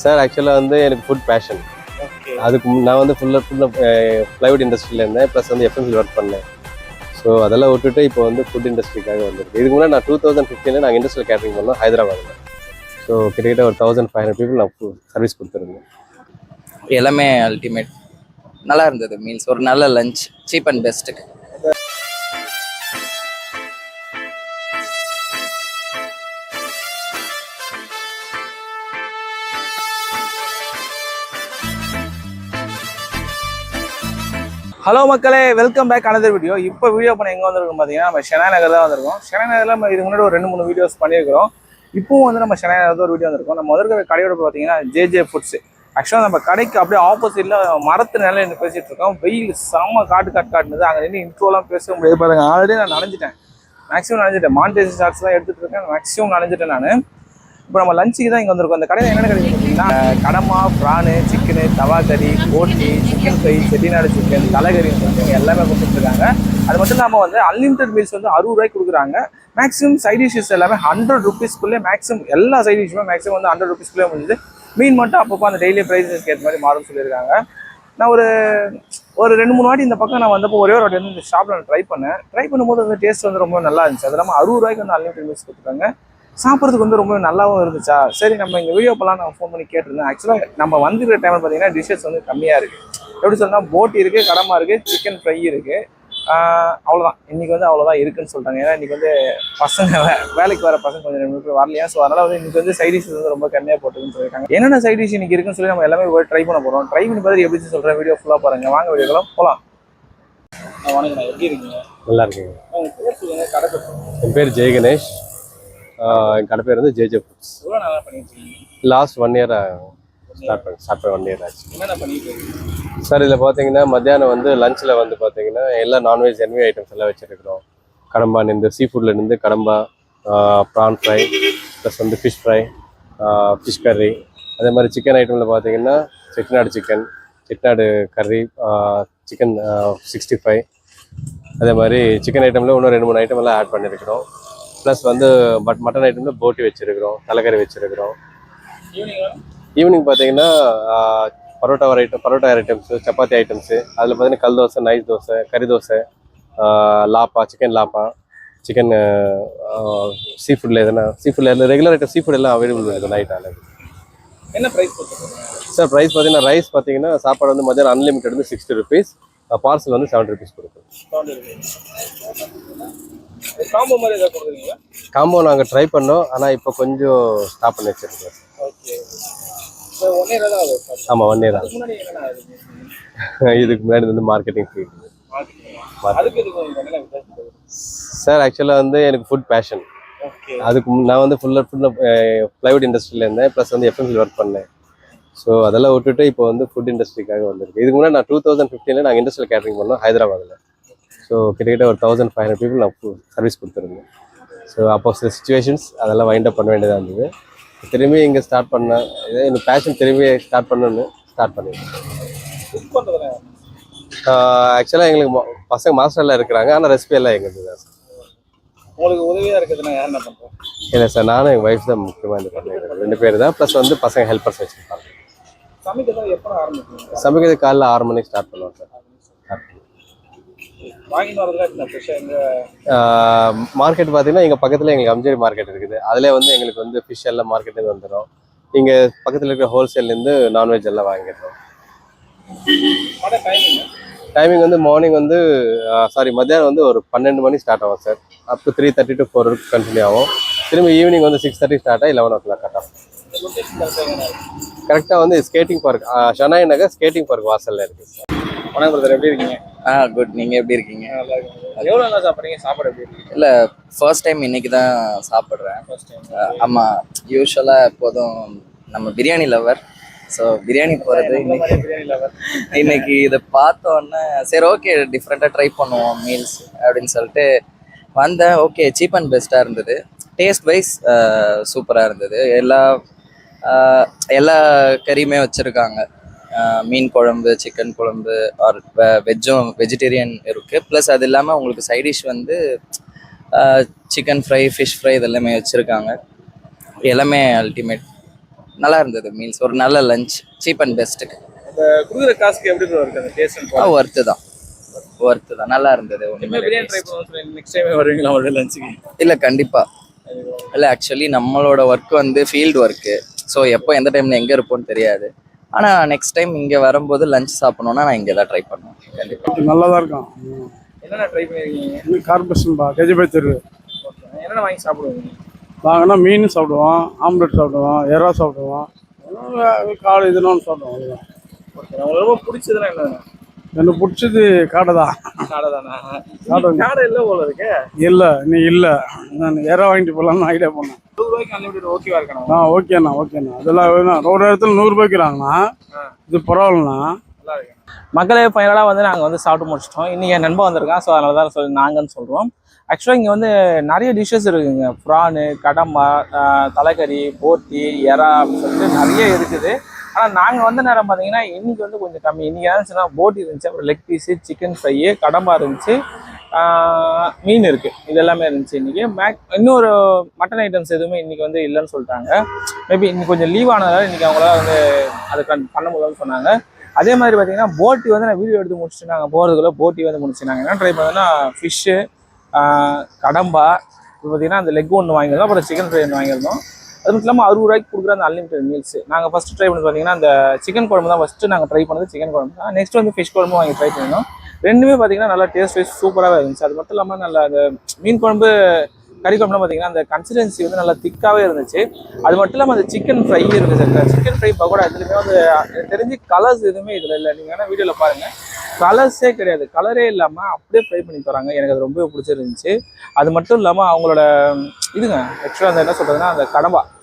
Sir ஆக்சுவலாக வந்து எனக்கு ஃபுட் பேஷன். அதுக்கு நான் வந்து ஃபுல்லாக ப்ளைவுட் இண்டஸ்ட்ரியில் இருந்தேன், ப்ளஸ் வந்து எஃப்எம்சியில் ஒர்க் பண்ணேன். ஸோ அதெல்லாம் விட்டுட்டு இப்போ வந்து ஃபுட் இண்டஸ்ட்ரிக்காக வந்திருக்கு. இதுக்கு முன்னாடி நான் 2015 நாங்கள் இண்டஸ்ட்ரியல் கேட்டரிங் பண்ணோம் ஹைதராபாத்தில். ஸோ கிட்டத்தட்ட ஒரு 1500 பீப்புள் நான் சர்வீஸ் கொடுத்துருந்தேன். எல்லாமே அல்டிமேட், நல்லா இருந்தது. மீல்ஸ் ஒரு நல்ல லஞ்ச், சீப் அண்ட் பெஸ்ட்டுக்கு. ஹலோ மக்களே, வெல்கம் பேக் அனதர் வீடியோ. இப்போ வீடியோ பண்ண எங்கே வந்திருக்கோம் பார்த்தீங்கன்னா, நம்ம ஷெனாய் நகர் தான் வந்திருக்கோம். ஷெனாய் நகரில் நம்ம இதுக்கு முன்னாடி ஒரு 2-3 வீடியோஸ் பண்ணியிருக்கிறோம். இப்போவும் வந்து நம்ம ஷெனாய் நகர் ஒரு வீடியோ வந்திருக்கோம். நம்ம முதல்ல கடையோட பார்த்தீங்கன்னா ஜே ஃபுட்ஸ். ஆக்சுவலாக நம்ம கடைக்கு அப்படியே ஆப்போசிட்டில் மரத்து நிலையில் நின்று பேசிகிட்டு இருக்கோம். வெயில் செம்ம காட்டுனது. அங்கே நின்று இன்ட்ரோலாம் பேச முடியாது பாருங்க. ஆல்ரெடி நான் நனைஞ்சிட்டேன், மேக்ஸிமம் நனைஞ்சிட்டேன். மான்டேஜ் ஷார்ட்ஸ்லாம் எடுத்துகிட்டு இருக்கேன், மேக்ஸிமம் நனைஞ்சிட்டேன் நான். இப்போ நம்ம லஞ்சுக்கு தான் இங்கே வந்திருக்கோம். அந்த கடையில் என்னென்ன கிடைக்கும் பார்த்தீங்கன்னா, கடமா, ப்ரானு, சிக்கனு, தவா கறி, போட்டி, சிக்கன் ஃப்ரை, செட்டிநாடு சிக்கன், தலைகறின்னு சொல்லிட்டு எல்லாமே கொடுத்துருக்காங்க. அது மட்டும் இல்லாமல் வந்து அன்லிமிட்டட் மீல்ஸ் வந்து 60 ரூபாய்க்கு கொடுக்குறாங்க. மேக்ஸிமம் சைட் டிஷ்ஷஸ் எல்லாமே 100 ருபீஸ்க்குள்ளே, மேக்ஸிமம் எல்லா சைட் டிஷ்ஷுமே மேக்ஸிமம் வந்து 100 ருபீஸ்க்குள்ளே முடிஞ்சது. மீன் மட்டும் அப்பப்போ அந்த டெய்லி ப்ரைஸஸ்க்கு ஏற்ற மாதிரி மாறும்னு சொல்லியிருக்காங்க. நான் ஒரு 2-3 வாட்டி இந்த பக்கம் நான் வந்தப்போ ஒரே ஒரு வாட்டி வந்து இந்த ஷாப்பில் நான் ட்ரை பண்ணும்போது வந்து டேஸ்ட் வந்து ரொம்ப நல்லா இருந்துச்சு. அது இல்லாமல் 60 ரூபாய்க்கு வந்து அன்லிமிட்டட் மீல்ஸ் கொடுத்துருக்காங்க. சாப்பிட்றதுக்கு வந்து ரொம்ப நல்லாவும் இருந்துச்சா. சரி, நம்ம இங்கே வீடியோ போலாம் நான் ஃபோன் பண்ணி கேட்டிருந்தேன். ஆக்சுவலாக நம்ம வந்துருக்கிற டைமில் பார்த்தீங்கன்னா டிஷ்ஷஸ் வந்து கம்மியாக இருக்குது. எப்படி சொன்னால், போட்டி இருக்குது, கடமா இருக்குது, சிக்கன் ஃப்ரை இருக்குது. அவ்வளோதான், இன்றைக்கி வந்து அவ்வளோதான் இருக்குன்னு சொல்லிட்டாங்க. ஏன்னா இன்றைக்கி வந்து பசங்க வேலைக்கு வர பசங்க கொஞ்சம் 2 பேர் வரலையா. ஸோ அதனால் வந்து இன்றைக்கி வந்து சைட் டிஷ் வந்து ரொம்ப கம்மியாக போட்டுருக்குன்னு சொல்லியிருக்காங்க. என்னென்ன சைட் டிஷ் இன்றைக்கி இருக்குன்னு சொல்லி நம்ம எல்லாமே ட்ரை பண்ண போகிறோம். ட்ரை பண்ணி பார்த்து எப்படி சொல்கிறேன், வீடியோ ஃபுல்லாக பாருங்கள். வாங்க வீடியோக்கெல்லாம் போகலாம். வணக்கம், எப்படி இருக்கீங்க? நல்லா இருக்குங்க. உங்கள் பேர் சொல்லுங்க, கடை பேர். என் பேர் ஜெய் கணேஷ். என் கடை பேர் வந்து ஜே ஃபுட்ஸ். எவ்வளோ நல்லா பண்ணிட்டு லாஸ்ட் 1 இயர் ஸ்டார்ட் பண்ண 1 இயர் ஆச்சு. என்னென்ன பண்ணிட்டு இருக்கீங்க சார்? இதில் பார்த்தீங்கன்னா மத்தியானம் வந்து லஞ்சில் வந்து பார்த்தீங்கன்னா எல்லா நான்வெஜ் என்வி ஐட்டம்ஸ் எல்லாம் வச்சுருக்கிறோம். கடம்பா நின்று சீ ஃபுட்லேருந்து கடம்பா, ப்ரான் ஃப்ரை, ப்ளஸ் வந்து ஃபிஷ் ஃப்ரை, ஃபிஷ் கர்ரி. அதே மாதிரி சிக்கன் ஐட்டமில் பார்த்தீங்கன்னா Chettinad chicken, Chettinad curry, chicken 65. அதே மாதிரி சிக்கன் ஐட்டமில் இன்னும் 2-3 ஐட்டம் எல்லாம் ஆட் பண்ணியிருக்கிறோம். ப்ளஸ் வந்து மட்டன் ஐட்டமில் போட்டி வச்சுருக்கிறோம், தலைக்கறி வச்சுருக்கிறோம். ஈவினிங் பார்த்தீங்கன்னா பரோட்டா ஐட்டம்ஸு, சப்பாத்தி ஐட்டம்ஸு. அதில் பார்த்தீங்கன்னா கல் தோசை, நைஸ் தோசை, கறி தோசை, லாப்பா, சிக்கன் லாப்பா, சிக்கன் சீ ஃபுட்டில் ரெகுலர் ஐட்டம் சீ ஃபுட் எல்லாம் அவைலபிள் இருக்குது நைட் ஆனது. என்ன ப்ரைஸ் கொடுத்துருக்கீங்க சார்? ப்ரைஸ் பார்த்தீங்கன்னா ரைஸ் பார்த்தீங்கன்னா சாப்பாடு வந்து மத்தியானம் அன்லிமிட்டட் வந்து 60 ருபீஸ், பார்சல் வந்து 70 ருபீஸ் கொடுக்கும். காம்போ மாதிரி ஏதாவது கொடுக்குறீங்களா? காம்போ நாங்கள் ட்ரை பண்ணோம், ஆனால் இப்போ கொஞ்சம் ஸ்டாப் பண்ணி வச்சுருக்கோம். ஓகே, ஆமாம், 1 இயர் ஆகுது. முன்னாடி என்னென்ன இதுக்கு முன்னாடி வந்து மார்க்கெட்டிங் ஃபீல்டு. அதுக்கு சார் ஆக்சுவலாக வந்து எனக்கு ஃபுட் பேஷன். அதுக்கு நான் வந்து ஃபுல்லாக ப்ளைவுட் இண்டஸ்ட்ரியில் இருந்தேன், ப்ளஸ் வந்து எஃப்எம்சியில் ஒர்க் பண்ணேன். ஸோ அதெல்லாம் விட்டுட்டு இப்போ வந்து ஃபுட் இண்டஸ்ட்ரிக்காக வந்திருக்கு. இதுக்கு முன்னாடி நான் 2015 நாங்கள் இண்டஸ்ட்ரியல் கேட்டரிங் பண்ணோம் ஹைதராபாத்தில். ஸோ கிட்டத்தட்ட ஒரு 1500 பீப்புள் நான் சர்வீஸ் கொடுத்துருந்தேன். ஸோ அப்போ சில சுச்சுவேஷன்ஸ் அதெல்லாம் வைண்ட் அப் பண்ண வேண்டியதாக இருந்தது. திரும்பி இங்கே ஸ்டார்ட் பண்ணேன். இதே எனக்கு பேஷன் திரும்பி ஸ்டார்ட் பண்ணணுன்னு ஸ்டார்ட் பண்ணிட்டேன். ஆக்சுவலாக எங்களுக்கு பசங்க மாஸ்டர்லாம் இருக்கிறாங்க, ஆனால் ரெசிபி எல்லாம் எங்களுக்கு தான். உங்களுக்கு உதவியாக இருக்குதுன்னா யார் என்ன பண்ணுறோம்? இல்லை சார், நானும் எங்கள் ஒய்ஃப் தான் முக்கியமாக இந்த பண்ணுறேன். 2 பேர் தான், ப்ளஸ் வந்து பசங்க ஹெல்ப்பர்ஸ் வச்சுருப்பாங்க. சமைக்கிறது எப்போ ஆரம்பிக்குங்க? சமைக்கிறது காலைல 6 மணிக்கு ஸ்டார்ட் பண்ணுவோம் சார். வாங்கிட்டு வரதுல ஃப்ரெஷ்ஷாக மார்க்கெட் பார்த்தீங்கன்னா எங்கள் பக்கத்தில் எங்களுக்கு அம்ஜேரி மார்க்கெட் இருக்குது. அதில் வந்து எங்களுக்கு வந்து ஃபிஷ் எல்லாம் மார்க்கெட்லேருந்து வந்துடும். இங்கே பக்கத்தில் இருக்கிற ஹோல்சேல்லேருந்து நான்வெஜ் எல்லாம் வாங்கிடுறோம். டைமிங் வந்து மார்னிங் வந்து மத்தியானம் வந்து ஒரு 12 மணி ஸ்டார்ட் ஆகும் sir. Up to 3:30 to 4 continue ஆகும். திரும்பி ஈவினிங் வந்து 6:30 ஸ்டார்ட் ஆகி 11 o'clock கட் ஆகும். கரெக்டாக வந்து skating park, Shenoy Nagar skating park வாசலில் இருக்குது சார். வணக்கம் பிரதர், எப்படி இருக்கீங்க? குட். நீங்கள் எப்படி இருக்கீங்க? நல்லா இருக்கீங்க. எவ்வளோ நல்லா சாப்பிட்றீங்க? சாப்பாடு எப்படி இருக்கீங்க? இல்லை, ஃபர்ஸ்ட் டைம் இன்னைக்கு தான் சாப்பிட்றேன். ஆமாம், யூஸ்வலாக எப்போதும் நம்ம பிரியாணி லவர். ஸோ பிரியாணி போகிறது இன்னைக்கு இதை பார்த்தோன்னே சரி ஓகே டிஃப்ரெண்ட்டாக ட்ரை பண்ணுவோம் மீல்ஸ் அப்படின்னு சொல்லிட்டு வந்தேன். ஓகே, சீப் அண்ட் பெஸ்ட்டாக இருந்தது. டேஸ்ட் வைஸ் சூப்பராக இருந்தது. எல்லா கறியுமே வச்சுருக்காங்க. மீன் குழம்பு, சிக்கன் குழம்பு, ஆர் வெஜிடேரியன் இருக்குது. ப்ளஸ் அது இல்லாமல் உங்களுக்கு சைட் டிஷ் வந்து சிக்கன் ஃப்ரை, ஃபிஷ் ஃப்ரை இதெல்லாமே வச்சுருக்காங்க. எல்லாமே அல்டிமேட், நல்லா இருந்தது மீல்ஸ், ஒரு நல்ல லஞ்ச், சீப் அண்ட் பெஸ்ட்டுக்கு. அந்த கொடுக்குற காசுக்கு எப்படி ப்ரோ இருக்கு அந்த டேஸ்ட்? ஒர்த்து தான், நல்லா இருந்தது. பிரியாணி ட்ரை பண்ணுவோம், நெக்ஸ்ட் டைம் வருவீங்களா ஒரு லஞ்சுக்கு? இல்லை கண்டிப்பா இல்லை, ஆக்சுவலி நம்மளோட ஒர்க் வந்து ஃபீல்டு ஒர்க்கு. ஸோ எப்போ எந்த டைமில் எங்கே இருப்போம்னு தெரியாது. ஆனால் நெக்ஸ்ட் டைம் இங்கே வரும்போது லஞ்ச் சாப்பிடணுன்னா நான் இங்கே தான் ட்ரை பண்ணுவேன் கண்டிப்பாக. நல்லா தான் இருக்கும். என்னென்ன ட்ரை பண்ணிருக்கீங்க? கார்பரேஷன்பா கேஜிபாய் தெரு. என்னென்ன வாங்கி சாப்பிடுவீங்க? நாங்கன்னா மீன் சாப்பிடுவோம், ஆம்லெட் சாப்பிடுவோம், எறா சாப்பிடுவோம், காடு இதுன்னு சாப்பிடுவோம். உங்களுக்கு ரொம்ப பிடிச்சதுன்னா என்ன? எனக்கு பிடிச்சது காடை தான். காடை தானா? காடை காடை இல்லை போல இருக்கு. இல்லை நீ இல்லை, நான் எறா வாங்கிட்டு போகலான்னு ஐடியா பண்ணேன். 100 ரூபாய்க்கு அன்லிமிட்டட் ஓகேவா இருக்கணும்? ஓகேண்ணா. அதெல்லாம் வேணும். ஒரு இடத்துல 100 ரூபாய்க்குறாங்கண்ணா, இது பரவாயில்லண்ணா. நல்லா இருக்கு. மக்களே ஃபைனலாக வந்து நாங்கள் வந்து சாப்பிட்டு முடிச்சிட்டோம். இன்றைக்கி என் நண்பன் வந்திருக்கான், ஸோ அதனால தான் நாங்கன்னு சொல்கிறோம். ஆக்சுவலாக இங்கே வந்து நிறைய டிஷ்ஷஸ் இருக்குதுங்க. ப்ரானு, கடம்பா, தலைக்கறி, போட்டி, எறா அப்படின்னு சொல்லிட்டு நிறைய இருக்குது. ஆனால் நாங்கள் வந்து நேரம் பார்த்தீங்கன்னா இன்றைக்கி வந்து கொஞ்சம் கம்மி. இன்றைக்கி இருந்துச்சுன்னா போட்டி இருந்துச்சு, அப்புறம் லெக் பீஸு, சிக்கன் ஃப்ரை, கடம்பா இருந்துச்சு, மீன் இருக்குது, இது எல்லாமே இருந்துச்சு இன்றைக்கி. இன்னொரு மட்டன் ஐட்டம்ஸ் எதுவுமே இன்றைக்கி வந்து இல்லைன்னு சொல்லிட்டாங்க. மேபி இன்னைக்கு கொஞ்சம் லீவ் ஆனதால் இன்றைக்கி அவங்களால வந்து அதை பண்ண முடியலன்னு சொன்னாங்க. அதே மாதிரி பார்த்தீங்கன்னா போட்டி வந்து நான் வீடியோ எடுத்து முடிச்சுட்டு நாங்கள் போகிறதுக்குள்ள போட்டி வந்து முடிச்சு நாங்கள் என்ன ட்ரை பண்ணோன்னா ஃபிஷ்ஷு, கடம்பா, இப்போ பார்த்தீங்கன்னா அந்த லெக் ஒன்று வாங்கியிருந்தோம், அப்புறம் சிக்கன் ஃப்ரை ஒன்று வாங்கியிருந்தோம். அது மட்டும் இல்லாமல் 60 ரூபாய்க்கு கொடுக்குற அந்த அன்லிமிட்டட் மீல்ஸ். நாங்கள் ஃபஸ்ட்டு ட்ரை பண்ணி பார்த்தீங்கன்னா அந்த சிக்கன் குழம்பு தான் ஃபஸ்ட்டு நாங்கள் ட்ரை பண்ணது. சிக்கன் குழம்பு தான். நெக்ஸ்ட் வந்து ஃபிஷ் குழம்பு வாங்கி ட்ரை பண்ணியிருந்தோம். ரெண்டுமே பார்த்தீங்கன்னா நல்லா டேஸ்ட் வைஸ் சூப்பராகவே இருந்துச்சு. அது மட்டும் இல்லாமல் நல்லா அந்த மீன் குழம்பு, கறி குழம்புலாம் பார்த்தீங்கன்னா அந்த கன்சிஸ்டன்சி வந்து நல்லா திக்காகவே இருந்துச்சு. அது மட்டும் இல்லாமல் அந்த சிக்கன் ஃப்ரை இருக்குது சார், சிக்கன் ஃப்ரை பக்கோடா எதுலையுமே வந்து எனக்கு தெரிஞ்சு கலர்ஸ் எதுவுமே இதில் இல்லை. நீங்கள் வேணால் வீடியோவில் பாருங்கள், கலர்ஸே கிடையாது, கலரே இல்லாமல் அப்படியே ஃப்ரை பண்ணி தராங்க. எனக்கு அது ரொம்ப பிடிச்சிருந்துச்சு. அது மட்டும் இல்லாமல் அவங்களோட இதுங்க ஆக்சுவலாக அந்த என்ன சொல்கிறதுனா அந்த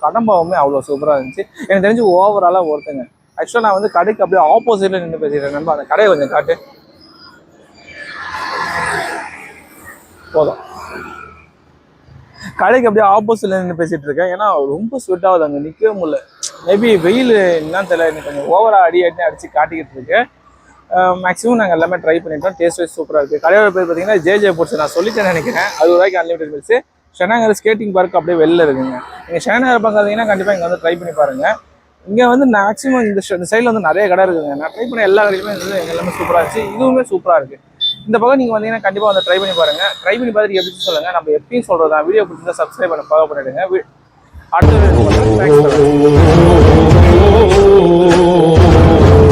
கடம்பாவுமே அவ்வளோ சூப்பராக இருந்துச்சு. எனக்கு தெரிஞ்சு ஓவராலாக ஒருத்தங்க. ஆக்சுவலாக நான் வந்து கடைக்கு அப்படியே ஆப்போசிட்டில் நின்று பேசிக்கிறேன். நண்பா அந்த கடையை கொஞ்சம் காட்டு போதும். கடைக்கு அப்படியே ஆப்போசிட்ல நின்று பேசிட்டு இருக்கேன். ஏன்னா ரொம்ப ஸ்வெட் ஆகுது, அங்கே நிற்கவே முடியல. மேபி வெயில் என்னன்னு தெரியல, எனக்கு கொஞ்சம் ஓவரா அடிச்சு காட்டிக்கிட்டு இருக்கு. மேக்ஸிமம் நாங்கள் எல்லாமே ட்ரை பண்ணிட்டோம். டேஸ்ட் வைஸ் சூப்பராக இருக்குது. கடையோட பேர் பார்த்தீங்கன்னா ஜே போட்ஸ். நான் சொல்லிட்டேன்னு நினைக்கிறேன். 60 ரூபாய்க்கு அன்லிமிட்டட் மீல்ஸ். ஷெனாநகர் ஸ்கேட்டிங் பார்க் அப்படியே வெளில இருக்குங்க. நீங்கள் ஷெனாநகர் பார்த்தீங்கன்னா கண்டிப்பாக இங்கே வந்து ட்ரை பண்ணி பாருங்கள். இங்கே வந்து மேக்ஸிமம் இந்த சைடில் வந்து நிறைய கடை இருக்குதுங்க. நான் ட்ரை பண்ண எல்லா கடையுமே வந்து எல்லாமே சூப்பராக இருந்துச்சு. இதுவுமே சூப்பராக இருக்குது. இந்த பக்கம் நீங்கள் வந்தீங்கன்னா கண்டிப்பாக வந்து ட்ரை பண்ணி பாருங்கள். ட்ரை பண்ணி பார்த்துட்டு எப்படி சொல்லுங்கள். நம்ம எப்பயும் சொல்கிறதா, வீடியோ பிடிச்சிருந்தா சப்ஸ்கிரைப் பண்ண பண்ணிடுங்க. அடுத்த